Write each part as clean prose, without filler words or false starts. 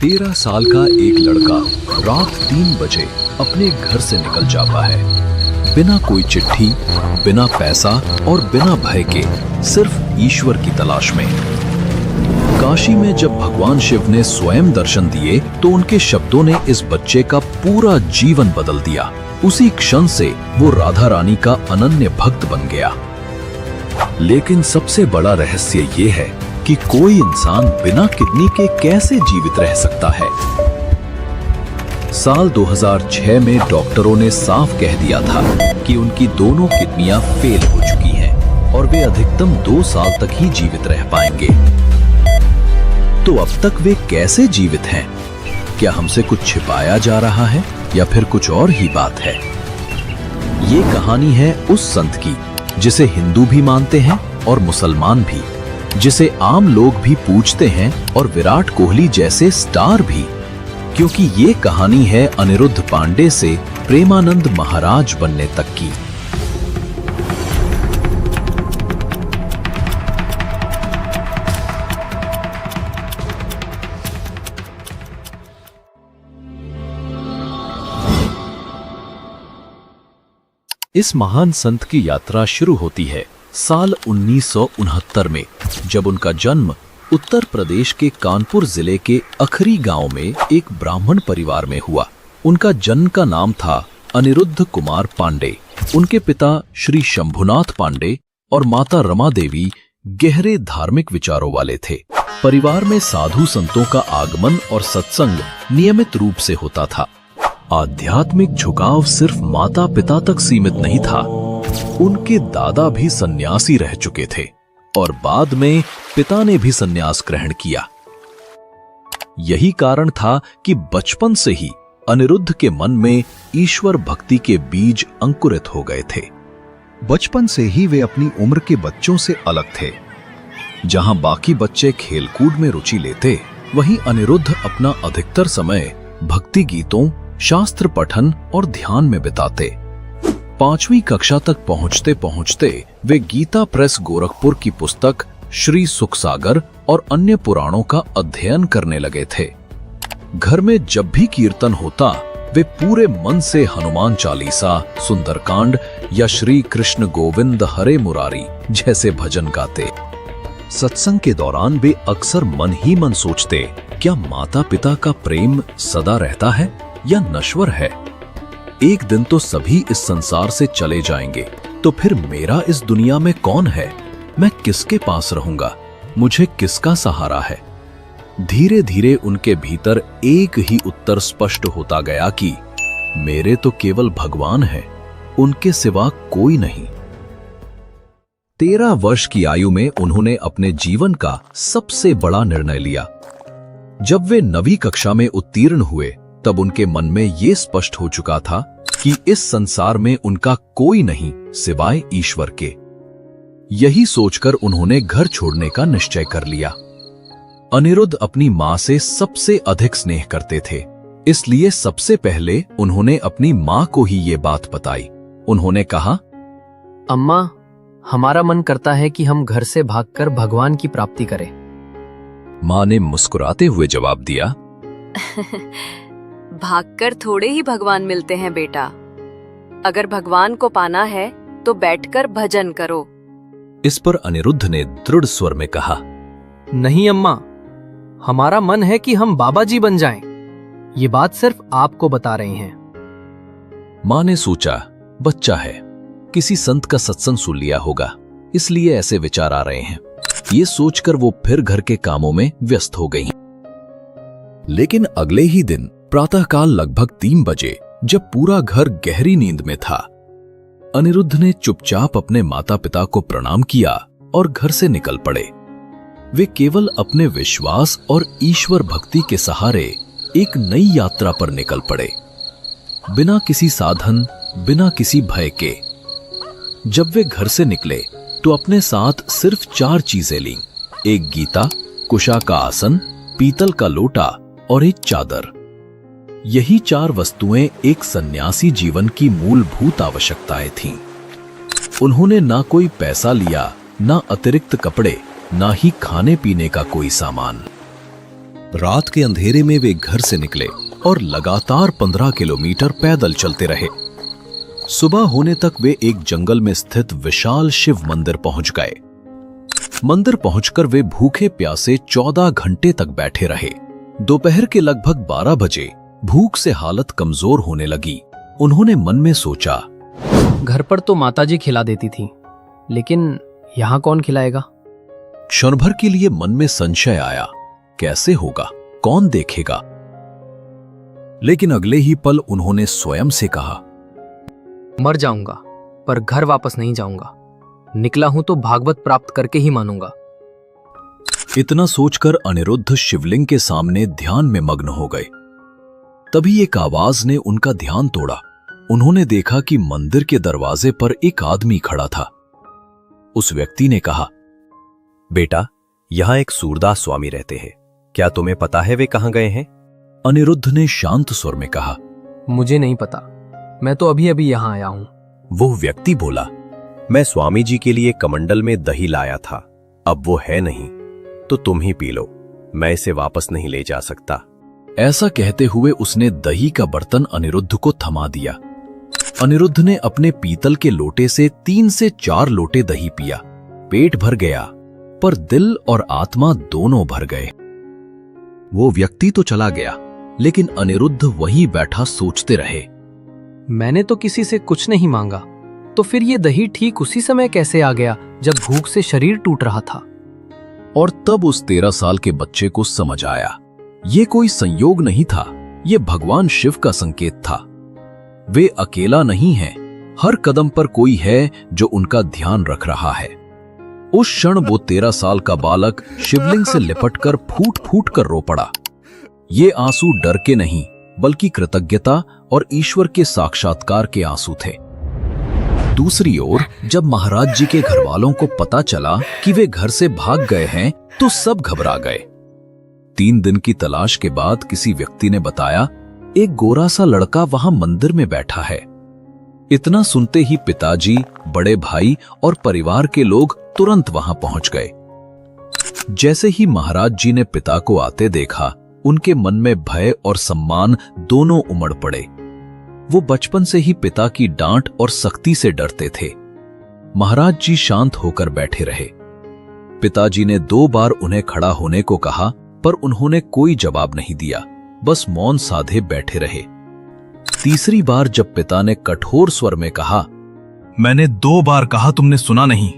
13 साल का एक लड़का रात 3 बजे अपने घर से निकल जाता है, बिना कोई चिट्ठी, बिना पैसा और बिना भय के, सिर्फ ईश्वर की तलाश में। काशी में जब भगवान शिव ने स्वयं दर्शन दिए तो उनके शब्दों ने इस बच्चे का पूरा जीवन बदल दिया। उसी क्षण से वो राधा रानी का अनन्य भक्त बन गया। लेकिन सबसे बड़ा रहस्य ये है कि कोई इंसान बिना किडनी के कैसे जीवित रह सकता है। साल 2006 में डॉक्टरों ने साफ कह दिया था कि उनकी दोनों किडनियां फेल हो चुकी हैं और वे अधिकतम 2 साल तक ही जीवित रह पाएंगे। तो अब तक वे कैसे जीवित हैं? क्या हमसे कुछ छिपाया जा रहा है या फिर कुछ और ही बात है? ये कहानी है उस संत की जिसे हिंदू भी मानते हैं और मुसलमान भी, जिसे आम लोग भी पूजते हैं और विराट कोहली जैसे स्टार भी, क्योंकि ये कहानी है अनिरुद्ध पांडे से प्रेमानंद महाराज बनने तक की। इस महान संत की यात्रा शुरू होती है साल 1969 में, जब उनका जन्म उत्तर प्रदेश के कानपुर जिले के अखरी गांव में एक ब्राह्मण परिवार में हुआ। उनका जन्म का नाम था अनिरुद्ध कुमार पांडे। उनके पिता श्री शंभुनाथ पांडे और माता रमा देवी गहरे धार्मिक विचारों वाले थे। परिवार में साधु संतों का आगमन और सत्संग नियमित रूप से होता था। आध्यात्मिक झुकाव सिर्फ माता पिता तक सीमित नहीं था, उनके दादा भी सन्यासी रह चुके थे और बाद में पिता ने भी सन्यास ग्रहण किया। यही कारण था कि बचपन से ही अनिरुद्ध के मन में ईश्वर भक्ति के बीज अंकुरित हो गए थे। बचपन से ही वे अपनी उम्र के बच्चों से अलग थे। जहां बाकी बच्चे खेलकूद में रुचि लेते, वहीं अनिरुद्ध अपना अधिकतर समय भक्ति गीतों, शास्त्र पठन और ध्यान में बिताते। 5वीं कक्षा तक पहुंचते पहुंचते वे गीता प्रेस गोरखपुर की पुस्तक श्री सुखसागर और अन्य पुराणों का अध्ययन करने लगे थे। घर में जब भी कीर्तन होता, वे पूरे मन से हनुमान चालीसा, सुंदरकांड या श्री कृष्ण गोविंद हरे मुरारी जैसे भजन गाते। सत्संग के दौरान वे अक्सर मन ही मन सोचते, क्या माता पिता का प्रेम सदा रहता है या नश्वर है? एक दिन तो सभी इस संसार से चले जाएंगे, तो फिर मेरा इस दुनिया में कौन है? मैं किसके पास रहूंगा? मुझे किसका सहारा है? धीरे धीरे उनके भीतर एक ही उत्तर स्पष्ट होता गया कि मेरे तो केवल भगवान हैं, उनके सिवा कोई नहीं। 13 वर्ष की आयु में उन्होंने अपने जीवन का सबसे बड़ा निर्णय लिया। जब वे 9वीं कक्षा में उत्तीर्ण हुए, तब उनके मन में ये स्पष्ट हो चुका था कि इस संसार में उनका कोई नहीं सिवाय ईश्वर के। यही सोचकर उन्होंने घर छोड़ने का निश्चय कर लिया। अनिरुद्ध अपनी मां से सबसे अधिक स्नेह करते थे, इसलिए सबसे पहले उन्होंने अपनी मां को ही ये बात बताई। उन्होंने कहा, अम्मा, हमारा मन करता है कि हम घर से भागकर भगवान की प्राप्ति करें। मां ने मुस्कुराते हुए जवाब दिया, भागकर थोड़े ही भगवान मिलते हैं बेटा। अगर भगवान को पाना है तो बैठकर भजन करो। इस पर अनिरुद्ध ने दृढ़ स्वर में कहा, नहीं अम्मा, हमारा मन है कि हम बाबा जी बन जाएं। ये बात सिर्फ आपको बता रहे हैं। मां ने सोचा, बच्चा है, किसी संत का सत्संग सुन लिया होगा, इसलिए ऐसे विचार आ रहे हैं। ये सोचकर वो फिर घर के कामों में व्यस्त हो गई। लेकिन अगले ही दिन प्रातःकाल लगभग 3 बजे, जब पूरा घर गहरी नींद में था, अनिरुद्ध ने चुपचाप अपने माता पिता को प्रणाम किया और घर से निकल पड़े। वे केवल अपने विश्वास और ईश्वर भक्ति के सहारे एक नई यात्रा पर निकल पड़े, बिना किसी साधन, बिना किसी भय के। जब वे घर से निकले तो अपने साथ सिर्फ 4 चीजें लीं, एक गीता, कुशा का आसन, पीतल का लोटा और एक चादर। यही 4 वस्तुएं एक सन्यासी जीवन की मूलभूत आवश्यकताएं थीं। उन्होंने ना कोई पैसा लिया, ना अतिरिक्त कपड़े, ना ही खाने पीने का कोई सामान। रात के अंधेरे में वे घर से निकले और लगातार 15 किलोमीटर पैदल चलते रहे। सुबह होने तक वे एक जंगल में स्थित विशाल शिव मंदिर पहुंच गए। मंदिर पहुंचकर वे भूखे प्यासे 14 घंटे तक बैठे रहे। दोपहर के लगभग 12 बजे भूख से हालत कमजोर होने लगी। उन्होंने मन में सोचा, घर पर तो माताजी खिला देती थी, लेकिन यहाँ कौन खिलाएगा? क्षण भर के लिए मन में संशय आया, कैसे होगा, कौन देखेगा? लेकिन अगले ही पल उन्होंने स्वयं से कहा, मर जाऊंगा पर घर वापस नहीं जाऊंगा। निकला हूं तो भागवत प्राप्त करके ही मानूंगा। इतना सोचकर अनिरुद्ध शिवलिंग के सामने ध्यान में मग्न हो गए। तभी एक आवाज ने उनका ध्यान तोड़ा। उन्होंने देखा कि मंदिर के दरवाजे पर एक आदमी खड़ा था। उस व्यक्ति ने कहा, बेटा, यहां एक सूरदास स्वामी रहते हैं, क्या तुम्हें पता है वे कहां गए हैं? अनिरुद्ध ने शांत स्वर में कहा, मुझे नहीं पता, मैं तो अभी अभी यहाँ आया हूँ। वो व्यक्ति बोला, मैं स्वामी जी के लिए कमंडल में दही लाया था, अब वो है नहीं तो तुम ही पी लो, मैं इसे वापस नहीं ले जा सकता। ऐसा कहते हुए उसने दही का बर्तन अनिरुद्ध को थमा दिया। अनिरुद्ध ने अपने पीतल के लोटे से 3 से 4 लोटे दही पिया। पेट भर गया, पर दिल और आत्मा दोनों भर गए। वो व्यक्ति तो चला गया, लेकिन अनिरुद्ध वहीं बैठा सोचते रहे। मैंने तो किसी से कुछ नहीं मांगा, तो फिर ये दही ठीक उसी समय कैसे आ गया जब भूख से शरीर टूट रहा था? और तब उस 13 साल के बच्चे को समझ आया, ये कोई संयोग नहीं था, ये भगवान शिव का संकेत था। वे अकेला नहीं है, हर कदम पर कोई है जो उनका ध्यान रख रहा है। उस क्षण वो 13 साल का बालक शिवलिंग से लिपटकर फूट फूट कर रो पड़ा। ये आंसू डर के नहीं, बल्कि कृतज्ञता और ईश्वर के साक्षात्कार के आंसू थे। दूसरी ओर जब महाराज जी के घरवालों को पता चला कि वे घर से भाग गए हैं, तो सब घबरा गए। 3 दिन की तलाश के बाद किसी व्यक्ति ने बताया, एक गोरा सा लड़का वहां मंदिर में बैठा है। इतना सुनते ही पिताजी, बड़े भाई और परिवार के लोग तुरंत वहां पहुंच गए। जैसे ही महाराज जी ने पिता को आते देखा, उनके मन में भय और सम्मान दोनों उमड़ पड़े। वो बचपन से ही पिता की डांट और सख्ती से डरते थे। महाराज जी शांत होकर बैठे रहे। पिताजी ने 2 बार उन्हें खड़ा होने को कहा, पर उन्होंने कोई जवाब नहीं दिया, बस मौन साधे बैठे रहे। तीसरी बार जब पिता ने कठोर स्वर में कहा, मैंने 2 बार कहा, तुमने सुना नहीं,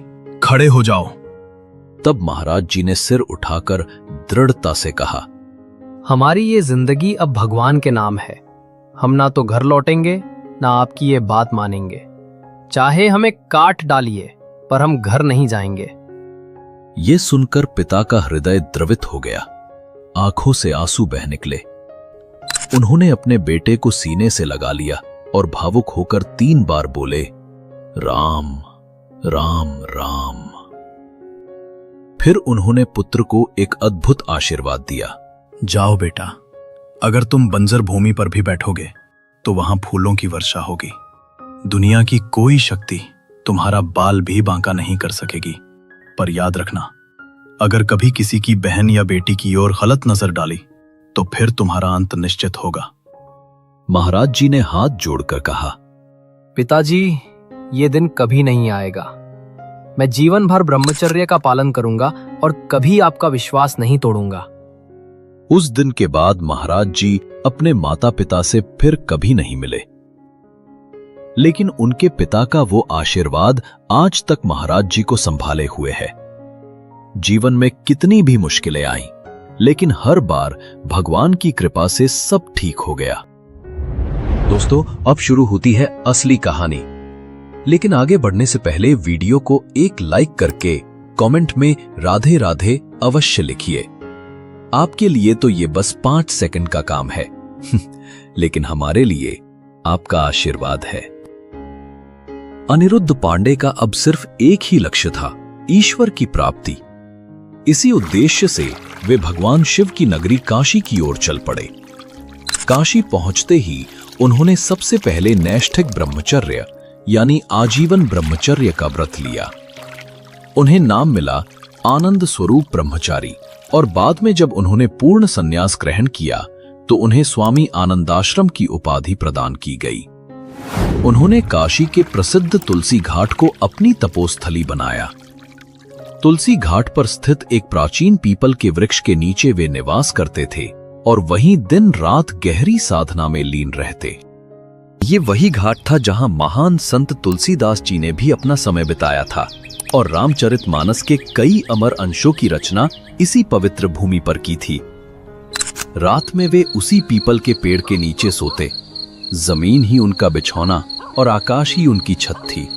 खड़े हो जाओ। तब महाराज जी ने सिर उठाकर दृढ़ता से कहा, हमारी ये जिंदगी अब भगवान के नाम है। हम ना तो घर लौटेंगे, ना आपकी ये बात मानेंगे। चाहे हमें काट डालिए, पर हम घर नहीं जाएंगे। ये सुनकर पिता का हृदय द्रवित हो गया। आंखों से आंसू बह निकले। उन्होंने अपने बेटे को सीने से लगा लिया और भावुक होकर 3 बार बोले, राम राम राम। फिर उन्होंने पुत्र को एक अद्भुत आशीर्वाद दिया, जाओ बेटा, अगर तुम बंजर भूमि पर भी बैठोगे तो वहां फूलों की वर्षा होगी। दुनिया की कोई शक्ति तुम्हारा बाल भी बांका नहीं कर सकेगी। पर याद रखना, अगर कभी किसी की बहन या बेटी की ओर गलत नजर डाली तो फिर तुम्हारा अंत निश्चित होगा। महाराज जी ने हाथ जोड़कर कहा, पिताजी, ये दिन कभी नहीं आएगा। मैं जीवन भर ब्रह्मचर्य का पालन करूंगा और कभी आपका विश्वास नहीं तोड़ूंगा। उस दिन के बाद महाराज जी अपने माता पिता से फिर कभी नहीं मिले। लेकिन उनके पिता का वो आशीर्वाद आज तक महाराज जी को संभाले हुए है। जीवन में कितनी भी मुश्किलें आईं, लेकिन हर बार भगवान की कृपा से सब ठीक हो गया। दोस्तों, अब शुरू होती है असली कहानी। लेकिन आगे बढ़ने से पहले वीडियो को एक लाइक करके कमेंट में राधे राधे अवश्य लिखिए। आपके लिए तो ये बस 5 सेकंड का काम है लेकिन हमारे लिए आपका आशीर्वाद है। अनिरुद्ध पांडे का अब सिर्फ एक ही लक्ष्य था, ईश्वर की प्राप्ति। इसी उद्देश्य से वे भगवान शिव की नगरी काशी की ओर चल पड़े। काशी पहुंचते ही उन्होंने सबसे पहले नैष्ठिक ब्रह्मचर्य यानी आजीवन ब्रह्मचर्य का व्रत लिया। उन्हें नाम मिला आनंद स्वरूप ब्रह्मचारी और बाद में जब उन्होंने पूर्ण संन्यास ग्रहण किया तो उन्हें स्वामी आनंदाश्रम की उपाधि प्रदान की गई। उन्होंने काशी के प्रसिद्ध तुलसी घाट को अपनी तपोस्थली बनाया। तुलसी घाट पर स्थित एक प्राचीन पीपल के वृक्ष के नीचे वे निवास करते थे और वहीं दिन रात गहरी साधना में लीन रहते। ये वही घाट था जहां महान संत तुलसीदास जी ने भी अपना समय बिताया था और रामचरितमानस के कई अमर अंशों की रचना इसी पवित्र भूमि पर की थी। रात में वे उसी पीपल के पेड़ के नीचे सोते। जमीन ही उनका बिछौना और आकाश ही उनकी छत थी।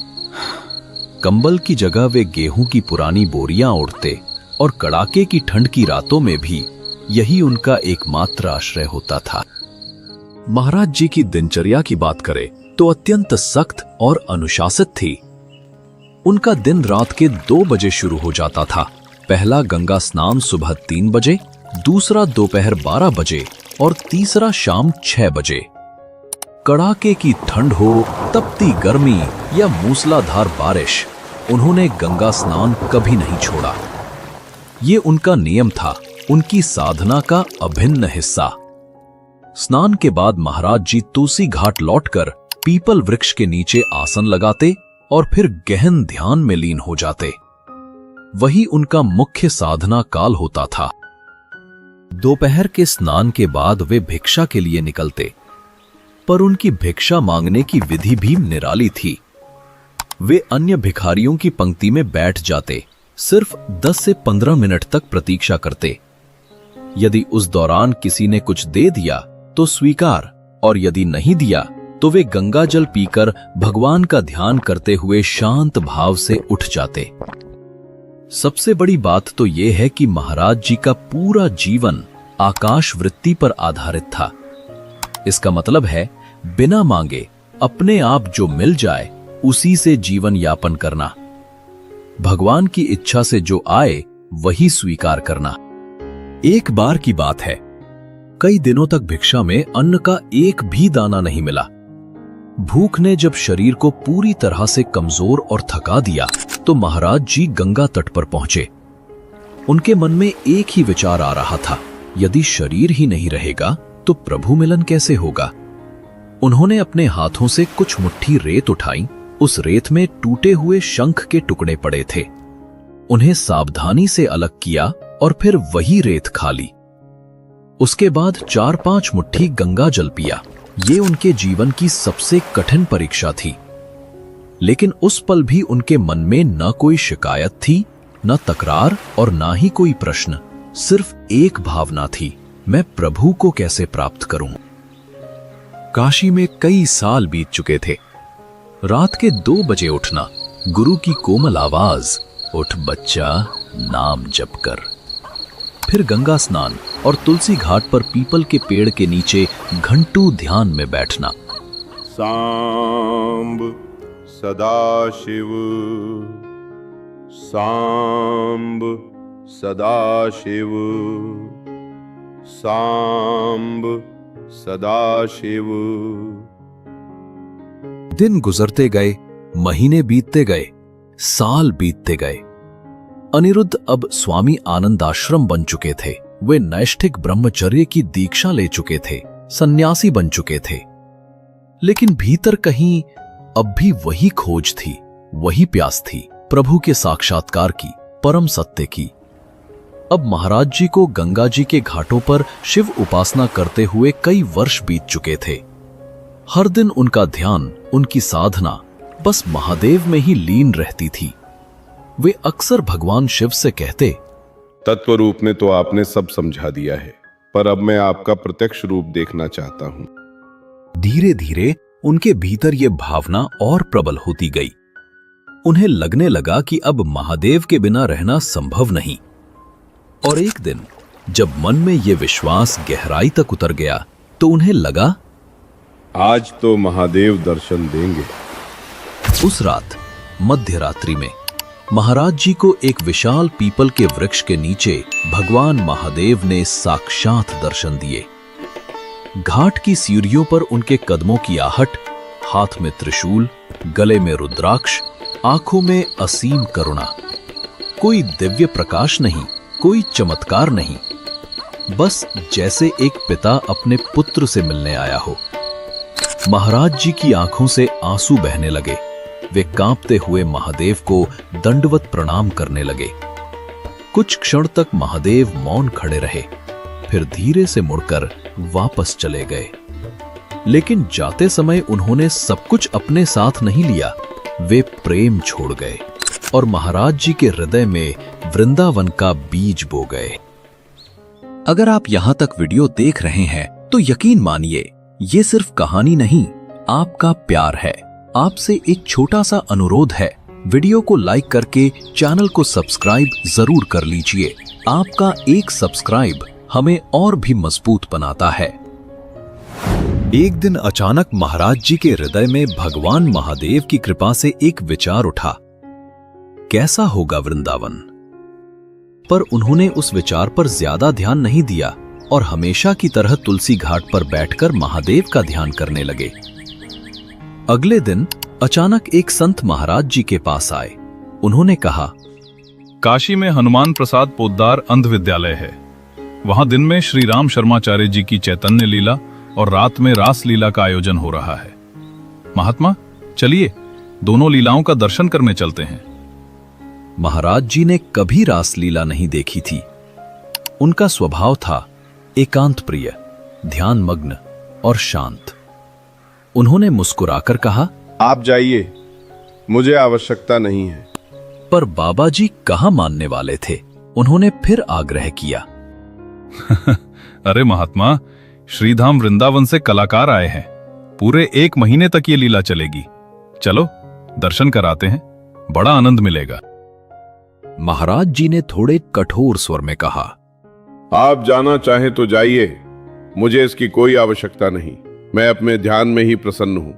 कंबल की जगह वे गेहूं की पुरानी बोरियां ओढ़ते और कड़ाके की ठंड की रातों में भी यही उनका एकमात्र आश्रय होता था। महाराज जी की दिनचर्या की बात करें तो अत्यंत सख्त और अनुशासित थी। उनका दिन रात के 2 बजे शुरू हो जाता था। पहला गंगा स्नान सुबह 3 बजे, दूसरा दोपहर 12 बजे और तीसरा शाम 6 बजे। कड़ाके की ठंड हो, तपती गर्मी या मूसलाधार बारिश, उन्होंने गंगा स्नान कभी नहीं छोड़ा। ये उनका नियम था, उनकी साधना का अभिन्न हिस्सा। स्नान के बाद महाराज जी तुलसी घाट लौटकर पीपल वृक्ष के नीचे आसन लगाते और फिर गहन ध्यान में लीन हो जाते। वही उनका मुख्य साधना काल होता था। दोपहर के स्नान के बाद वे भिक्षा के लिए निकलते, पर उनकी भिक्षा मांगने की विधि भी निराली थी। वे अन्य भिखारियों की पंक्ति में बैठ जाते, सिर्फ 10 से 15 मिनट तक प्रतीक्षा करते। यदि उस दौरान किसी ने कुछ दे दिया तो स्वीकार, और यदि नहीं दिया तो वे गंगा जल पीकर भगवान का ध्यान करते हुए शांत भाव से उठ जाते। सबसे बड़ी बात तो यह है कि महाराज जी का पूरा जीवन आकाश वृत्ति पर आधारित था। इसका मतलब है बिना मांगे अपने आप जो मिल जाए उसी से जीवन यापन करना, भगवान की इच्छा से जो आए वही स्वीकार करना। एक बार की बात है, कई दिनों तक भिक्षा में अन्न का एक भी दाना नहीं मिला। भूख ने जब शरीर को पूरी तरह से कमजोर और थका दिया तो महाराज जी गंगा तट पर पहुंचे। उनके मन में एक ही विचार आ रहा था, यदि शरीर ही नहीं रहेगा तो प्रभु मिलन कैसे होगा। उन्होंने अपने हाथों से कुछ मुट्ठी रेत उठाई। उस रेत में टूटे हुए शंख के टुकड़े पड़े थे। उन्हें सावधानी से अलग किया और फिर वही रेत खा ली। उसके बाद 4-5 मुट्ठी गंगा जल पिया। ये उनके जीवन की सबसे कठिन परीक्षा थी, लेकिन उस पल भी उनके मन में न कोई शिकायत थी, न तकरार और न ही कोई प्रश्न। सिर्फ एक भावना थी, मैं प्रभु को कैसे प्राप्त करूं। काशी में कई साल बीत चुके थे। रात के 2 बजे उठना, गुरु की कोमल आवाज, उठ बच्चा नाम जप कर। फिर गंगा स्नान और तुलसी घाट पर पीपल के पेड़ के नीचे घंटों ध्यान में बैठना। सांब सदाशिव, सांब सदाशिव, सांब सदाशिव। दिन गुजरते गए, महीने बीतते गए, साल बीतते गए। अनिरुद्ध अब स्वामी आनंदाश्रम बन चुके थे। वे नैष्ठिक ब्रह्मचर्य की दीक्षा ले चुके थे, सन्यासी बन चुके थे। लेकिन भीतर कहीं अब भी वही खोज थी, वही प्यास थी, प्रभु के साक्षात्कार की, परम सत्य की। अब महाराज जी को गंगा जी के घाटों पर शिव उपासना करते हुए कई वर्ष बीत चुके थे। हर दिन उनका ध्यान, उनकी साधना बस महादेव में ही लीन रहती थी। वे अक्सर भगवान शिव से कहते, तत्व रूप में तो आपने सब समझा दिया है, पर अब मैं आपका प्रत्यक्ष रूप देखना चाहता हूं। धीरे धीरे उनके भीतर ये भावना और प्रबल होती गई। उन्हें लगने लगा कि अब महादेव के बिना रहना संभव नहीं। और एक दिन जब मन में ये विश्वास गहराई तक उतर गया तो उन्हें लगा, आज तो महादेव दर्शन देंगे। उस रात मध्य रात्रि में महाराज जी को एक विशाल पीपल के वृक्ष के नीचे भगवान महादेव ने साक्षात दर्शन दिए। घाट की सीढ़ियों पर उनके कदमों की आहट, हाथ में त्रिशूल, गले में रुद्राक्ष, आंखों में असीम करुणा। कोई दिव्य प्रकाश नहीं, कोई चमत्कार नहीं, बस जैसे एक पिता अपने पुत्र से मिलने आया हो। महाराज जी की आंखों से आंसू बहने लगे। वे कांपते हुए महादेव को दंडवत प्रणाम करने लगे। कुछ क्षण तक महादेव मौन खड़े रहे, फिर धीरे से मुड़कर वापस चले गए। लेकिन जाते समय उन्होंने सब कुछ अपने साथ नहीं लिया। वे प्रेम छोड़ गए और महाराज जी के हृदय में वृंदावन का बीज बो गए। अगर आप यहां तक वीडियो देख रहे हैं तो यकीन मानिए ये सिर्फ कहानी नहीं, आपका प्यार है। आपसे एक छोटा सा अनुरोध है, वीडियो को लाइक करके चैनल को सब्सक्राइब जरूर कर लीजिए। आपका एक सब्सक्राइब हमें और भी मजबूत बनाता है। एक दिन अचानक महाराज जी के हृदय में भगवान महादेव की कृपा से एक विचार उठा, कैसा होगा वृंदावन। पर उन्होंने उस विचार पर ज्यादा ध्यान नहीं दिया और हमेशा की तरह तुलसी घाट पर बैठकर महादेव का ध्यान करने लगे। अगले दिन अचानक एक संत महाराज जी के पास आए। उन्होंने कहा, काशी में हनुमान प्रसाद पोद्दार अंध विद्यालय है। वहां दिन में श्री राम शर्माचार्य जी की चैतन्य लीला और रात में रास लीला का आयोजन हो रहा है। महात्मा, चलिए दोनों लीलाओं का दर्शन करने चलते हैं। महाराज जी ने कभी रासलीला नहीं देखी थी। उनका स्वभाव था एकांत प्रिय, ध्यान मग्न और शांत। उन्होंने मुस्कुराकर कहा, आप जाइए, मुझे आवश्यकता नहीं है। पर बाबा जी कहाँ मानने वाले थे। उन्होंने फिर आग्रह किया, अरे महात्मा, श्रीधाम वृंदावन से कलाकार आए हैं। पूरे 1 महीने तक ये लीला चलेगी। चलो दर्शन कराते हैं, बड़ा आनंद मिलेगा। महाराज जी ने थोड़े कठोर स्वर में कहा, आप जाना चाहें तो जाइए, मुझे इसकी कोई आवश्यकता नहीं। मैं अपने ध्यान में ही प्रसन्न हूं।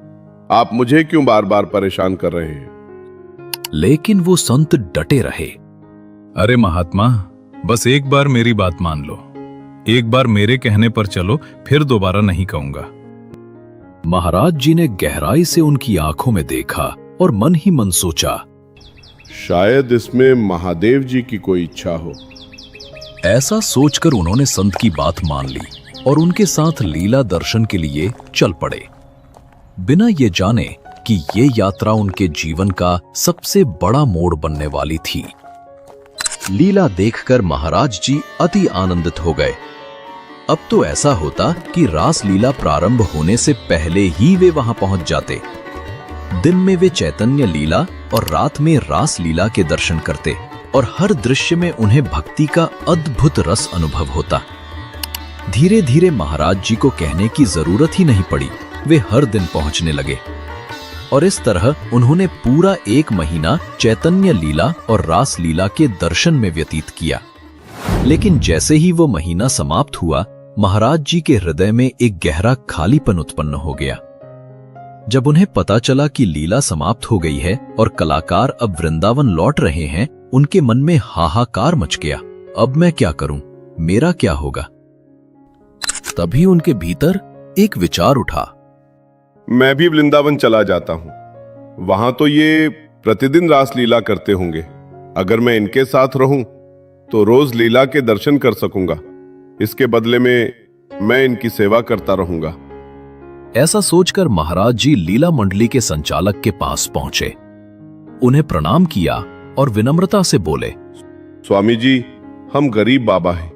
आप मुझे क्यों बार बार परेशान कर रहे हैं? लेकिन वो संत डटे रहे। अरे महात्मा, बस एक बार मेरी बात मान लो। एक बार मेरे कहने पर चलो, फिर दोबारा नहीं कहूंगा। महाराज जी ने गहराई से उनकी आंखों में देखा और मन ही मन सोचा, शायद इसमें महादेव जी की कोई इच्छा हो। ऐसा सोचकर उन्होंने संत की बात मान ली और उनके साथ लीला दर्शन के लिए चल पड़े, बिना ये जाने कि ये यात्रा उनके जीवन का सबसे बड़ा मोड़ बनने वाली थी। लीला देखकर महाराज जी अति आनंदित हो गए। अब तो ऐसा होता कि रास लीला प्रारंभ होने से पहले ही वे वहां पहुंच जाते। दिन में वे चैतन्य लीला और रात में रास लीला के दर्शन करते और हर दृश्य में उन्हें भक्ति का अद्भुत रस अनुभव होता। धीरे धीरे महाराज जी को कहने की जरूरत ही नहीं पड़ी, वे हर दिन पहुंचने लगे और इस तरह उन्होंने पूरा 1 महीना चैतन्य लीला और रास लीला के दर्शन में व्यतीत किया। लेकिन जैसे ही वो महीना समाप्त हुआ, महाराज जी के हृदय में एक गहरा खालीपन उत्पन्न हो गया। जब उन्हें पता चला कि लीला समाप्त हो गई है और कलाकार अब वृंदावन लौट रहे हैं, उनके मन में हाहाकार मच गया। अब मैं क्या करूं? मेरा क्या होगा? तभी उनके भीतर एक विचार उठा, मैं भी वृंदावन चला जाता हूं। वहां तो ये प्रतिदिन रास लीला करते होंगे। अगर मैं इनके साथ रहूं तो रोज लीला के दर्शन कर सकूंगा। इसके बदले में मैं इनकी सेवा करता रहूंगा। ऐसा सोचकर महाराज जी लीला मंडली के संचालक के पास पहुंचे, उन्हें प्रणाम किया और विनम्रता से बोले, स्वामी जी, हम गरीब बाबा हैं।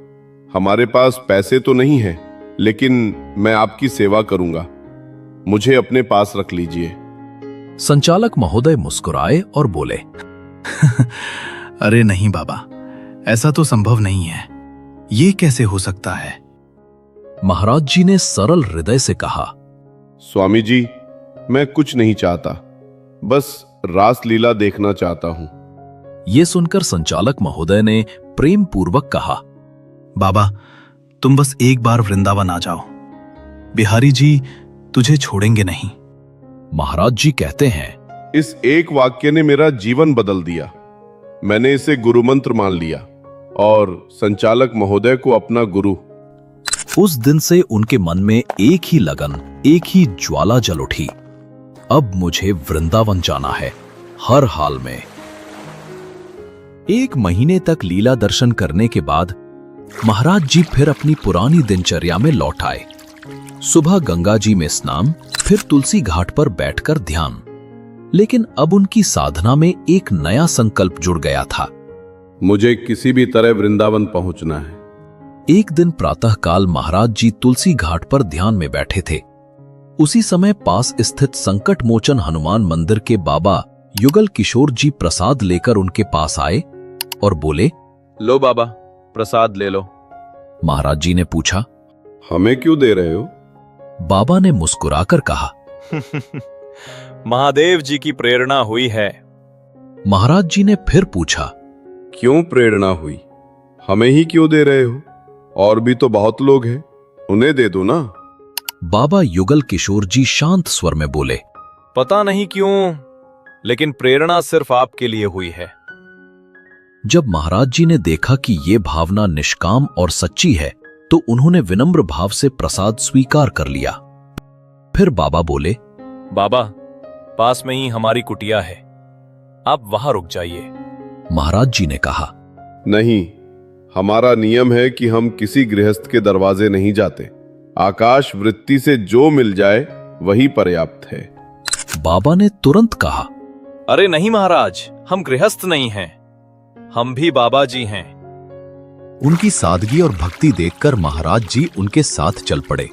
हमारे पास पैसे तो नहीं हैं, लेकिन मैं आपकी सेवा करूंगा। मुझे अपने पास रख लीजिए। संचालक महोदय मुस्कुराए और बोले, अरे नहीं बाबा, ऐसा तो संभव नहीं है। ये कैसे हो सकता है? महाराज जी ने सरल हृदय से कहा, स्वामी जी, मैं कुछ नहीं चाहता, बस रास लीला देखना चाहता हूं। ये सुनकर संचालक महोदय ने प्रेम पूर्वक कहा, बाबा, तुम बस एक बार वृंदावन आ जाओ। बिहारी जी तुझे छोड़ेंगे नहीं। महाराज जी कहते हैं, इस एक वाक्य ने मेरा जीवन बदल दिया। मैंने इसे गुरु मंत्र मान लिया और संचालक महोदय को अपना गुरु। उस दिन से उनके मन में एक ही लगन, एक ही ज्वाला जल उठी, अब मुझे वृंदावन जाना है, हर हाल में। 1 महीने तक लीला दर्शन करने के बाद महाराज जी फिर अपनी पुरानी दिनचर्या में लौट आए। सुबह गंगा जी में स्नान, फिर तुलसी घाट पर बैठकर ध्यान। लेकिन अब उनकी साधना में एक नया संकल्प जुड़ गया था। मुझे किसी भी तरह वृंदावन पहुंचना है। एक दिन प्रातःकाल महाराज जी तुलसी घाट पर ध्यान में बैठे थे। उसी समय पास स्थित संकट मोचन हनुमान मंदिर के बाबा युगल किशोर जी प्रसाद लेकर उनके पास आए और बोले, लो बाबा, प्रसाद ले लो। महाराज जी ने पूछा, हमें क्यों दे रहे हो? बाबा ने मुस्कुराकर कहा, महादेव जी की प्रेरणा हुई है। महाराज जी ने फिर पूछा, क्यों प्रेरणा हुई? हमें ही क्यों दे रहे हो? और भी तो बहुत लोग हैं, उन्हें दे दो ना। बाबा युगल किशोर जी शांत स्वर में बोले, पता नहीं क्यों, लेकिन प्रेरणा सिर्फ आपके लिए हुई है। जब महाराज जी ने देखा कि ये भावना निष्काम और सच्ची है तो उन्होंने विनम्र भाव से प्रसाद स्वीकार कर लिया। फिर बाबा बोले, बाबा, पास में ही हमारी कुटिया है, आप वहां रुक जाइए। महाराज जी ने कहा, नहीं, हमारा नियम है कि हम किसी गृहस्थ के दरवाजे नहीं जाते। आकाश वृत्ति से जो मिल जाए वही पर्याप्त है। बाबा ने तुरंत कहा, अरे नहीं महाराज, हम गृहस्थ नहीं हैं, हम भी बाबा जी हैं। उनकी सादगी और भक्ति देखकर महाराज जी उनके साथ चल पड़े।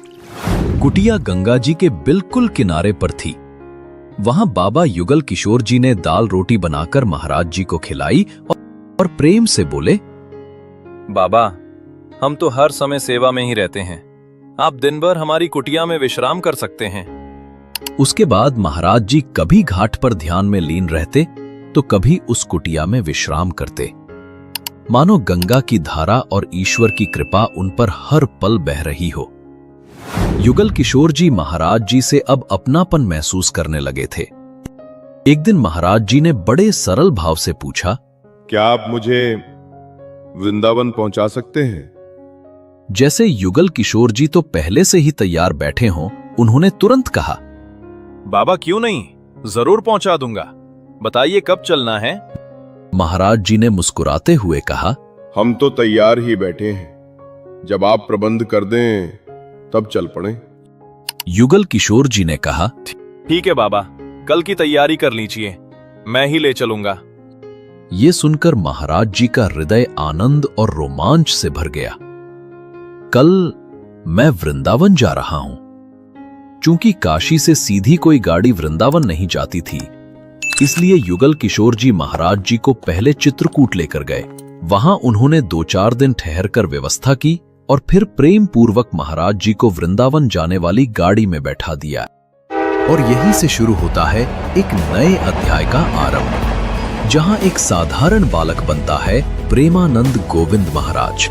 कुटिया गंगा जी के बिल्कुल किनारे पर थी। वहां बाबा युगल किशोर जी ने दाल रोटी बनाकर महाराज जी को खिलाई और प्रेम से बोले, बाबा, हम तो हर समय सेवा में ही रहते हैं, आप दिन भर हमारी कुटिया में विश्राम कर सकते हैं। उसके बाद महाराज जी कभी घाट पर ध्यान में लीन रहते तो कभी उस कुटिया में विश्राम करते। मानो गंगा की धारा और ईश्वर की कृपा उन पर हर पल बह रही हो। युगल किशोर जी महाराज जी से अब अपनापन महसूस करने लगे थे। एक दिन महाराज जी ने बड़े सरल भाव से पूछा, क्या आप मुझे वृंदावन पहुंचा सकते हैं? जैसे युगल किशोर जी तो पहले से ही तैयार बैठे हों, उन्होंने तुरंत कहा, बाबा क्यों नहीं, जरूर पहुंचा दूंगा, बताइए कब चलना है। महाराज जी ने मुस्कुराते हुए कहा, हम तो तैयार ही बैठे हैं, जब आप प्रबंध कर दें तब चल पड़े। युगल किशोर जी ने कहा, ठीक है बाबा, कल की तैयारी कर लीजिए, मैं ही ले चलूंगा। ये सुनकर महाराज जी का हृदय आनंद और रोमांच से भर गया। कल मैं वृंदावन जा रहा हूं। चूंकि काशी से सीधी कोई गाड़ी वृंदावन नहीं जाती थी, इसलिए युगल किशोर जी महाराज जी को पहले चित्रकूट लेकर गए। वहां उन्होंने 2-4 दिन ठहरकर व्यवस्था की और फिर प्रेम पूर्वक महाराज जी को वृंदावन जाने वाली गाड़ी में बैठा दिया। और यहीं से शुरू होता है एक नए अध्याय का आरंभ, जहां एक साधारण बालक बनता है प्रेमानंद गोविंद महाराज।